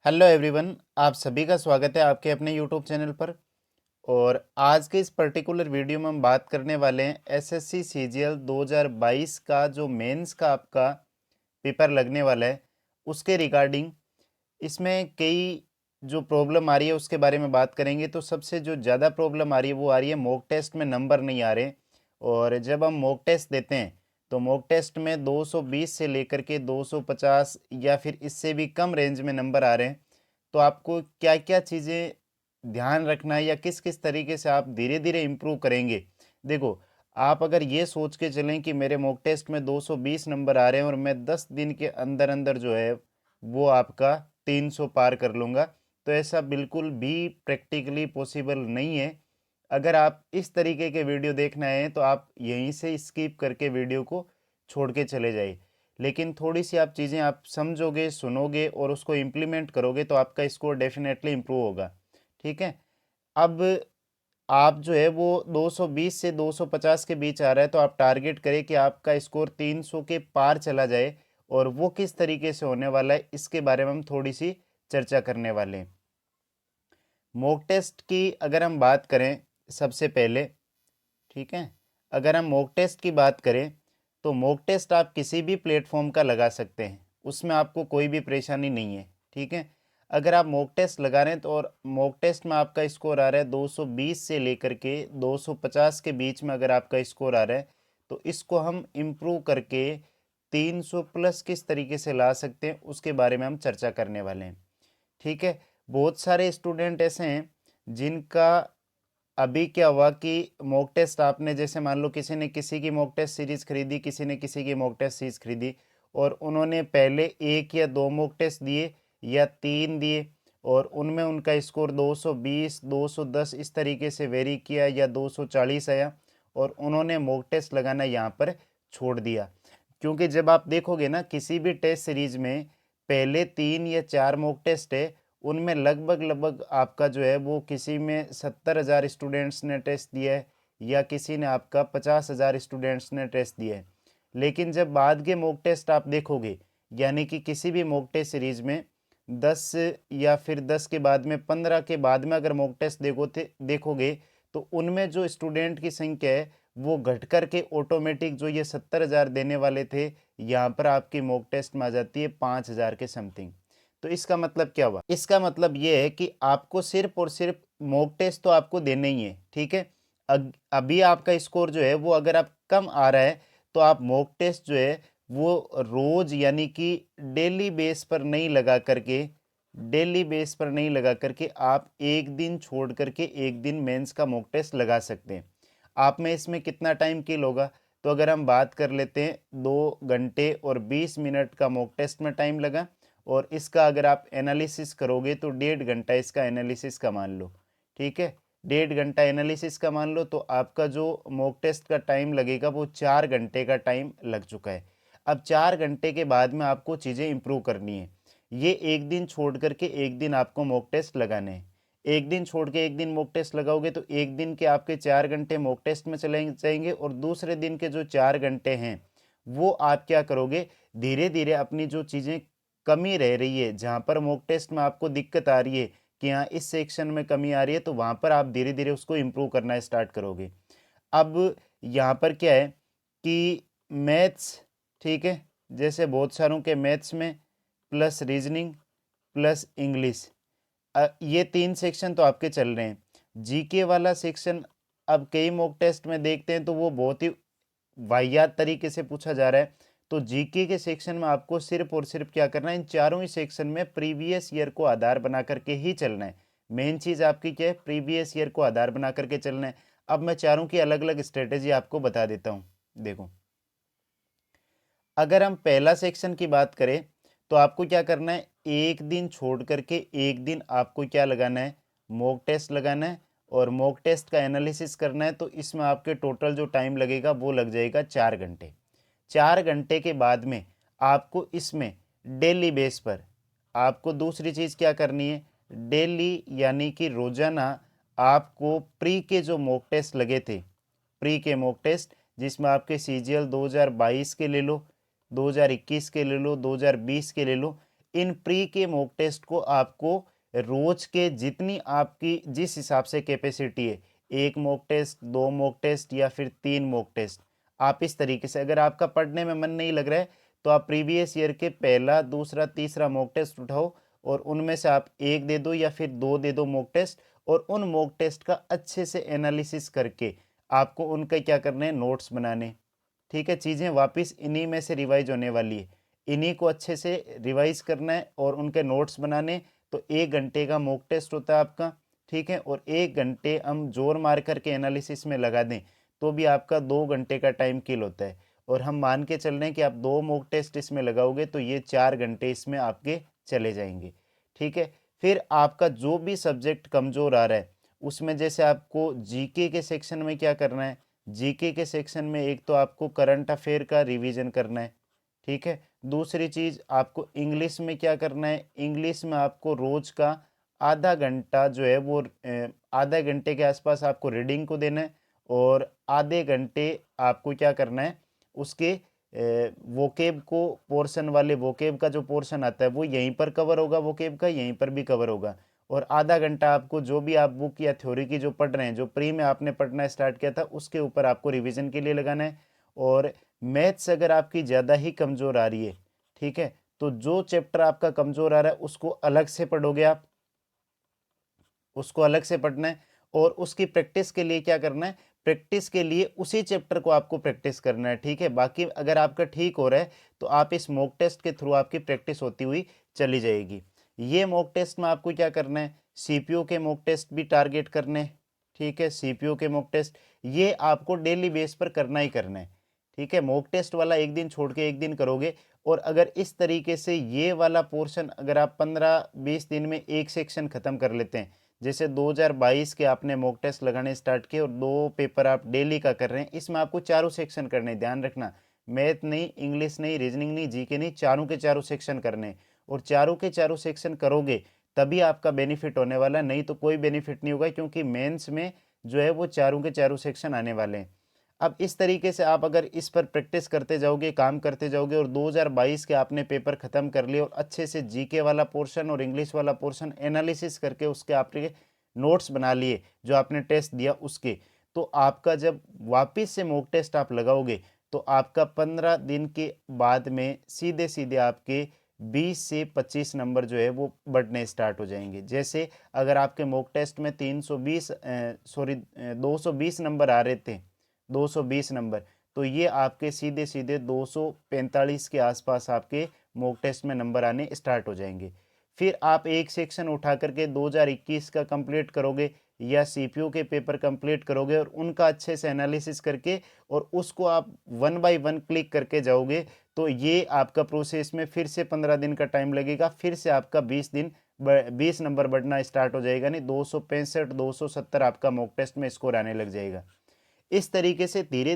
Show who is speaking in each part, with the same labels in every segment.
Speaker 1: Hello everyone, आप सभी का स्वागत है आपके अपने यूट्यूब चैनल पर। और आज के इस पर्टिकुलर वीडियो में हम बात करने वाले हैं एसएससी सीजीएल 2022 का जो मेंस का आपका पेपर लगने वाला है उसके रिगार्डिंग। इसमें कई जो प्रॉब्लम आ रही है उसके बारे में बात करेंगे। तो सबसे जो ज़्यादा प्रॉब्लम आ रही है वो आ रही है मॉक टेस्ट में नंबर नहीं आ रहे। और जब हम मॉक टेस्ट देते हैं तो मॉक टेस्ट में 220 से लेकर के 250 या फिर इससे भी कम रेंज में नंबर आ रहे हैं। तो आपको क्या क्या चीज़ें ध्यान रखना है या किस किस तरीके से आप धीरे धीरे इम्प्रूव करेंगे। देखो, आप अगर ये सोच के चलें कि मेरे मॉक टेस्ट में 220 नंबर आ रहे हैं और मैं 10 दिन के अंदर अंदर जो है वो आपका 300 पार कर लूँगा, तो ऐसा बिल्कुल भी प्रैक्टिकली पॉसिबल नहीं है। अगर आप इस तरीके के वीडियो देखना है तो आप यहीं से स्किप करके वीडियो को छोड़ के चले जाइए। लेकिन थोड़ी सी आप चीज़ें आप समझोगे, सुनोगे और उसको इम्प्लीमेंट करोगे तो आपका स्कोर डेफिनेटली इम्प्रूव होगा। ठीक है। अब आप जो है वो 220 से 250 के बीच आ रहा है तो आप टारगेट करें कि आपका स्कोर 300 के पार चला जाए। और वो किस तरीके से होने वाला है इसके बारे में हम थोड़ी सी चर्चा करने वाले हैं। मॉक टेस्ट की अगर हम बात करें सबसे पहले, ठीक है, अगर हम मॉक टेस्ट की बात करें तो मॉक टेस्ट आप किसी भी प्लेटफॉर्म का लगा सकते हैं, उसमें आपको कोई भी परेशानी नहीं है। ठीक है। अगर आप मॉक टेस्ट लगा रहे हैं तो और मॉक टेस्ट में आपका स्कोर आ रहा है 220 से लेकर के 250 के बीच में अगर आपका स्कोर आ रहा है तो इसको हम इम्प्रूव करके 300 प्लस किस तरीके से ला सकते हैं उसके बारे में हम चर्चा करने वाले हैं। ठीक है। बहुत सारे स्टूडेंट ऐसे हैं जिनका अभी क्या हुआ कि मॉक टेस्ट आपने जैसे मान लो किसी ने किसी की मॉक टेस्ट सीरीज खरीदी, किसी ने किसी की मॉक टेस्ट सीरीज खरीदी और उन्होंने पहले एक या दो मॉक टेस्ट दिए या तीन दिए और उनमें उनका स्कोर 220 210 इस तरीके से वेरी किया या 240 आया और उन्होंने मॉक टेस्ट लगाना यहाँ पर छोड़ दिया। क्योंकि जब आप देखोगे ना किसी भी टेस्ट सीरीज में पहले तीन या चार मॉक टेस्ट है, उनमें लगभग लगभग आपका जो है वो किसी में 70,000 स्टूडेंट्स ने टेस्ट दिया है या किसी ने आपका 50,000 स्टूडेंट्स ने टेस्ट दिया है। लेकिन जब बाद के मॉक टेस्ट आप देखोगे, यानी कि किसी भी मॉक टेस्ट सीरीज में 10 या फिर 10 के बाद में 15 के बाद में अगर मॉक टेस्ट देखोगे तो उनमें जो स्टूडेंट की संख्या है वो घट कर के ऑटोमेटिक जो ये 70,000 देने वाले थे यहाँ पर आपकी मॉक टेस्ट में आ जाती है 5,000 के समथिंग। तो इसका मतलब क्या हुआ? इसका मतलब ये है कि आपको सिर्फ और सिर्फ मॉक टेस्ट तो आपको देने ही है। ठीक है। अभी आपका स्कोर जो है वो अगर आप कम आ रहा है तो आप मॉक टेस्ट जो है वो रोज यानी कि डेली बेस पर नहीं लगा करके, डेली बेस पर नहीं लगा करके आप एक दिन छोड़ करके एक दिन मेंस का मॉक टेस्ट लगा सकते हैं। आप में इसमें कितना टाइम किल होगा? तो अगर हम बात कर लेते हैं 2 घंटे और 20 मिनट का मॉक टेस्ट में टाइम लगा और इसका अगर आप एनालिसिस करोगे तो 1.5 घंटा इसका एनालिसिस का मान लो। ठीक है। 1.5 घंटा एनालिसिस का मान लो तो आपका जो मॉक टेस्ट का टाइम लगेगा वो 4 घंटे का टाइम लग चुका है। अब 4 घंटे के बाद में आपको चीज़ें इंप्रूव करनी है। ये एक दिन छोड़ करके एक दिन आपको मॉक टेस्ट लगाने हैं। एक दिन छोड़ के एक दिन मॉक टेस्ट लगाओगे तो एक दिन के आपके 4 घंटे मॉक टेस्ट में चले जाएंगे और दूसरे दिन के जो 4 घंटे हैं वो आप क्या करोगे, धीरे धीरे अपनी जो चीज़ें कमी रह रही है, जहाँ पर मॉक टेस्ट में आपको दिक्कत आ रही है कि हाँ इस सेक्शन में कमी आ रही है, तो वहाँ पर आप धीरे धीरे उसको इम्प्रूव करना स्टार्ट करोगे। अब यहाँ पर क्या है कि मैथ्स, ठीक है, जैसे बहुत सारों के मैथ्स में प्लस रीजनिंग प्लस इंग्लिश, ये 3 सेक्शन तो आपके चल रहे हैं। जीके वाला सेक्शन अब कई मॉक टेस्ट में देखते हैं तो वो बहुत ही वाहियात तरीके से पूछा जा रहा है। तो जीके के सेक्शन में आपको सिर्फ और सिर्फ क्या करना है, इन चारों ही सेक्शन में प्रीवियस ईयर को आधार बना करके ही चलना है। मेन चीज़ आपकी क्या है, प्रीवियस ईयर को आधार बना करके चलना है। अब मैं चारों की अलग अलग स्ट्रेटेजी आपको बता देता हूँ। देखो, अगर हम पहला सेक्शन की बात करें तो आपको क्या करना है, एक दिन छोड़ करके एक दिन आपको क्या लगाना है, मॉक टेस्ट लगाना है और मॉक टेस्ट का एनालिसिस करना है। तो इसमें आपके टोटल जो टाइम लगेगा वो लग जाएगा 4 घंटे। 4 घंटे के बाद में आपको इसमें डेली बेस पर आपको दूसरी चीज़ क्या करनी है, डेली यानी कि रोजाना आपको प्री के जो मॉक टेस्ट लगे थे, प्री के मॉक टेस्ट जिसमें आपके सीजीएल 2022 के ले लो, 2021 के ले लो, 2020 के ले लो, इन प्री के मॉक टेस्ट को आपको रोज के जितनी आपकी जिस हिसाब से कैपेसिटी है, 1 मॉक टेस्ट, 2 मॉक टेस्ट या फिर 3 मॉक टेस्ट, आप इस तरीके से, अगर आपका पढ़ने में मन नहीं लग रहा है तो आप प्रीवियस ईयर के पहला, दूसरा, तीसरा मॉक टेस्ट उठाओ और उनमें से आप 1 दे दो या फिर 2 दे दो मॉक टेस्ट, और उन मॉक टेस्ट का अच्छे से एनालिसिस करके आपको उनका क्या करना है, नोट्स बनाने। ठीक है, चीज़ें वापस इन्हीं में से रिवाइज होने वाली है, इन्हीं को अच्छे से रिवाइज करना है और उनके नोट्स बनाने। तो 1 घंटे का मॉक टेस्ट होता है आपका, ठीक है, और 1 घंटे हम जोर मार करके एनालिसिस में लगा दें तो भी आपका 2 घंटे का टाइम किल होता है। और हम मान के चल रहे हैं कि आप 2 मॉक टेस्ट इसमें लगाओगे तो ये 4 घंटे इसमें आपके चले जाएंगे। ठीक है, फिर आपका जो भी सब्जेक्ट कमज़ोर आ रहा है उसमें जैसे आपको जीके के सेक्शन में क्या करना है, जीके के सेक्शन में एक तो आपको करंट अफेयर का रिवीजन करना है। ठीक है, दूसरी चीज़ आपको इंग्लिश में क्या करना है, इंग्लिश में आपको रोज का आधा घंटा जो है वो आधा घंटे के आसपास आपको रीडिंग को देना है, और आधे घंटे आपको क्या करना है, उसके वोकेब को, पोर्शन वाले वोकेब का जो पोर्शन आता है वो यहीं पर कवर होगा, वोकेब का यहीं पर भी कवर होगा। और आधा घंटा आपको जो भी आप बुक या थ्योरी की जो पढ़ रहे हैं, जो प्री में आपने पढ़ना स्टार्ट किया था उसके ऊपर आपको रिवीजन के लिए लगाना है। और मैथ्स अगर आपकी ज़्यादा ही कमज़ोर आ रही है, ठीक है, तो जो चैप्टर आपका कमज़ोर आ रहा है उसको अलग से पढ़ोगे आप, उसको अलग से पढ़ना है। और उसकी प्रैक्टिस के लिए क्या करना है, प्रैक्टिस के लिए उसी चैप्टर को आपको प्रैक्टिस करना है। ठीक है, बाकी अगर आपका ठीक हो रहा है तो आप इस मॉक टेस्ट के थ्रू आपकी प्रैक्टिस होती हुई चली जाएगी। ये मॉक टेस्ट में आपको क्या करना है, सीपीयू के मॉक टेस्ट भी टारगेट करने हैं। ठीक है, सीपीयू के मॉक टेस्ट ये आपको डेली बेस पर करना ही करना है। ठीक है, मॉक टेस्ट वाला एक दिन छोड़ के एक दिन करोगे, और अगर इस तरीके से ये वाला पोर्शन अगर आप 15-20 दिन में एक सेक्शन खत्म कर लेते हैं, जैसे 2022 के आपने मॉक टेस्ट लगाने स्टार्ट किए और 2 पेपर आप डेली का कर रहे हैं, इसमें आपको चारों सेक्शन करने हैं, ध्यान रखना, मैथ नहीं, इंग्लिश नहीं, रीजनिंग नहीं, जीके नहीं, चारों के चारों सेक्शन करने हैं। और चारों के चारों सेक्शन करोगे तभी आपका बेनिफिट होने वाला है, नहीं तो कोई बेनिफिट नहीं होगा, क्योंकि मेंस में जो है वो चारों के चारों सेक्शन आने वाले हैं। अब इस तरीके से आप अगर इस पर प्रैक्टिस करते जाओगे, काम करते जाओगे, और 2022 के आपने पेपर खत्म कर लिए और अच्छे से जीके वाला पोर्शन और इंग्लिश वाला पोर्शन एनालिसिस करके उसके आपके नोट्स बना लिए जो आपने टेस्ट दिया उसके, तो आपका जब वापस से मॉक टेस्ट आप लगाओगे तो आपका 15 दिन के बाद में सीधे सीधे आपके 20 से 25 नंबर जो है वो बढ़ने स्टार्ट हो जाएंगे। जैसे अगर आपके मॉक टेस्ट में 220 नंबर आ रहे थे, 220 नंबर, तो ये आपके सीधे सीधे 245 के आसपास आपके मॉक टेस्ट में नंबर आने स्टार्ट हो जाएंगे। फिर आप एक सेक्शन उठा करके 2021 का कंप्लीट करोगे या सीपीयू के पेपर कंप्लीट करोगे और उनका अच्छे से एनालिसिस करके और उसको आप 1 बाय 1 क्लिक करके जाओगे, तो ये आपका प्रोसेस में फिर से 15 दिन का टाइम लगेगा, फिर से आपका 20 नंबर बढ़ना स्टार्ट हो जाएगा, नहीं 265 270 आपका मॉक टेस्ट में स्कोर आने लग जाएगा। इस तरीके से धीरे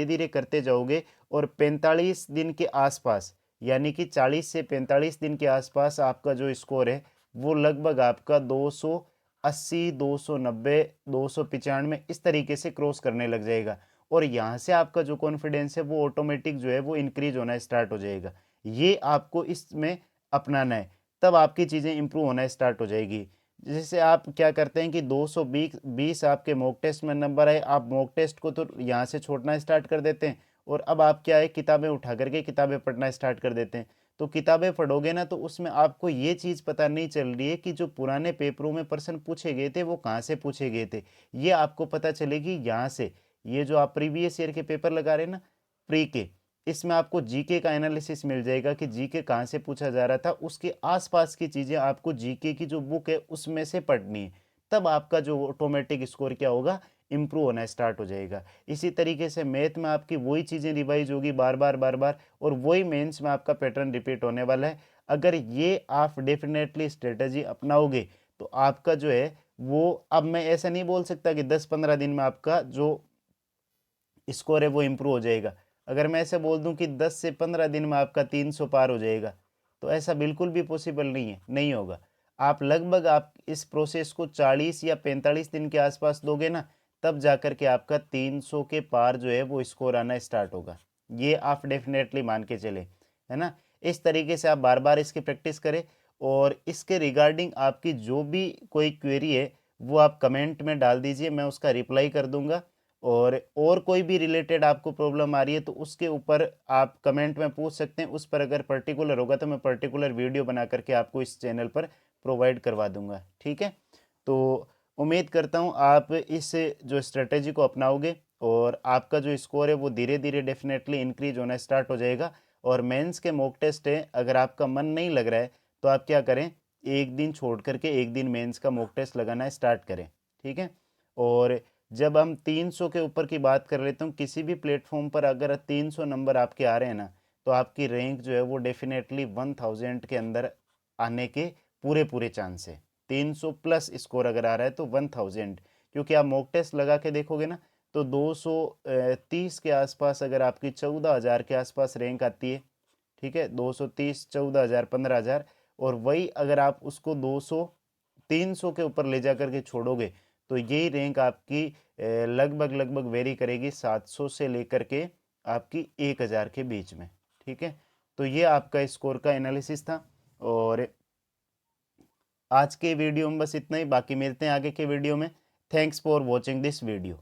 Speaker 1: धीरे करते जाओगे और 45 दिन के आसपास, यानी कि 40 से 45 दिन के आसपास आपका जो स्कोर है वो लगभग आपका 280 290 295 इस तरीके से क्रॉस करने लग जाएगा। और यहाँ से आपका जो कॉन्फिडेंस है वो ऑटोमेटिक जो है वो इंक्रीज होना स्टार्ट हो जाएगा। ये आपको इसमें अपनाना है, तब आपकी चीज़ें इंप्रूव होना स्टार्ट हो जाएगी। जैसे आप क्या करते हैं कि 220 आपके मॉक टेस्ट में नंबर आए, आप मॉक टेस्ट को तो यहाँ से छोड़ना स्टार्ट कर देते हैं और अब आप क्या है, किताबें उठा करके किताबें पढ़ना स्टार्ट कर देते हैं। तो किताबें पढ़ोगे ना तो उसमें आपको ये चीज़ पता नहीं चल रही है कि जो पुराने पेपरों में प्रश्न पूछे गए थे वो कहाँ से पूछे गए थे, ये आपको पता चलेगी यहाँ से। ये जो आप प्रीवियस ईयर के पेपर लगा रहे हैं ना, प्री के, इसमें आपको जीके का एनालिसिस मिल जाएगा कि जीके कहाँ से पूछा जा रहा था, उसके आसपास की चीज़ें आपको जीके की जो बुक है उसमें से पढ़नी है, तब आपका जो ऑटोमेटिक स्कोर क्या होगा, इम्प्रूव होना स्टार्ट हो जाएगा। इसी तरीके से मैथ में आपकी वही चीज़ें रिवाइज होगी बार बार और वही मेंस में आपका पैटर्न रिपीट होने वाला है। अगर ये आप डेफिनेटली स्ट्रेटजी अपनाओगे तो आपका जो है वो, अब मैं ऐसा नहीं बोल सकता कि 10-15 दिन में आपका जो स्कोर है वो इम्प्रूव हो जाएगा। अगर मैं ऐसे बोल दूं कि 10 से 15 दिन में आपका 300 पार हो जाएगा, तो ऐसा बिल्कुल भी पॉसिबल नहीं है, नहीं होगा। आप लगभग आप इस प्रोसेस को 40 या 45 दिन के आसपास दोगे ना, तब जाकर के आपका 300 के पार जो है वो स्कोर आना स्टार्ट होगा। ये आप डेफिनेटली मान के चले, है ना। इस तरीके से आप बार बार इसकी प्रैक्टिस करें। और इसके रिगार्डिंग आपकी जो भी कोई क्वेरी है वो आप कमेंट में डाल दीजिए, मैं उसका रिप्लाई कर दूंगा। और कोई भी रिलेटेड आपको प्रॉब्लम आ रही है तो उसके ऊपर आप कमेंट में पूछ सकते हैं, उस पर अगर पर्टिकुलर होगा तो मैं पर्टिकुलर वीडियो बना करके आपको इस चैनल पर प्रोवाइड करवा दूंगा। ठीक है, तो उम्मीद करता हूँ आप इस जो स्ट्रेटेजी को अपनाओगे और आपका जो स्कोर है वो धीरे धीरे डेफिनेटली इंक्रीज होना स्टार्ट हो जाएगा। और मेंस के मॉक टेस्ट है, अगर आपका मन नहीं लग रहा है तो आप क्या करें, एक दिन छोड़ करके एक दिन मेंस का मॉक टेस्ट लगाना स्टार्ट करें। ठीक है, और जब हम 300 के ऊपर की बात कर लेते हैं, किसी भी प्लेटफॉर्म पर अगर 300 नंबर आपके आ रहे हैं ना, तो आपकी रैंक जो है वो डेफिनेटली 1000 के अंदर आने के पूरे पूरे चांस है। 300 प्लस स्कोर अगर आ रहा है तो 1000, क्योंकि आप मॉक टेस्ट लगा के देखोगे ना तो 230 के आसपास अगर आपकी 14,000 के आसपास रैंक आती है। ठीक है, 230, 14,000, 15,000, और वही अगर आप उसको 200 300 के ऊपर ले जा करके छोड़ोगे तो यही रैंक आपकी लगभग लगभग वेरी करेगी 700 से लेकर के आपकी 1000 के बीच में। ठीक है, तो ये आपका स्कोर का एनालिसिस था। और आज के वीडियो में बस इतना ही, बाकी मिलते हैं आगे के वीडियो में। Thanks for watching this video.